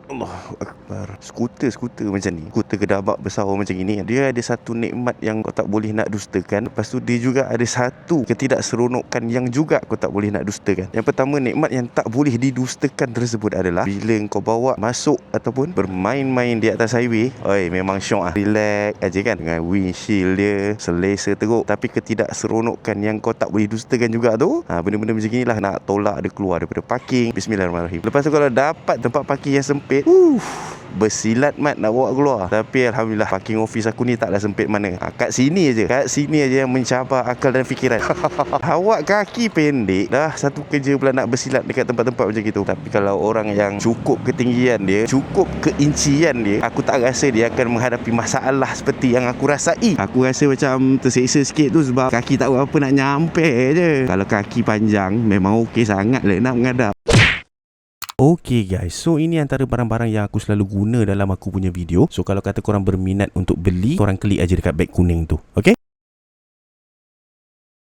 Allahu Akbar. Skuter macam ni, skuter gedabak besar macam ini, dia ada satu nikmat yang kau tak boleh nak dustakan. Lepas tu dia juga ada satu ketidakseronokan yang juga kau tak boleh nak dustakan. Yang pertama, nikmat yang tak boleh didustakan tersebut adalah bila kau bawa masuk ataupun bermain-main di atas highway. Oi, memang syok relax aja kan, dengan windshield dia selesa teruk. Tapi ketidakseronokan yang kau tak boleh dustakan juga tu, benda-benda macam inilah nak tolak dia keluar daripada parking. Bismillahirrahmanirrahim. Lepas tu kalau dapat tempat parking yang sempit, bersilat mat nak bawa keluar. Tapi alhamdulillah parking office aku ni taklah sempit mana. Kat sini aja yang mencabar akal dan fikiran. Awak kaki pendek dah satu kerja pula nak bersilat dekat tempat-tempat macam gitu. Tapi kalau orang yang cukup ketinggian dia, cukup keincian dia, aku tak rasa dia akan menghadapi masalah seperti yang aku rasai. Aku rasa macam terseksa sikit tu sebab kaki tak berapa nak nyampe je. Kalau kaki panjang memang okey sangat lah nak menghadap. Okay guys, so ini antara barang-barang yang aku selalu guna dalam aku punya video. So kalau kata korang berminat untuk beli, korang klik aja dekat beg kuning tu. Okay?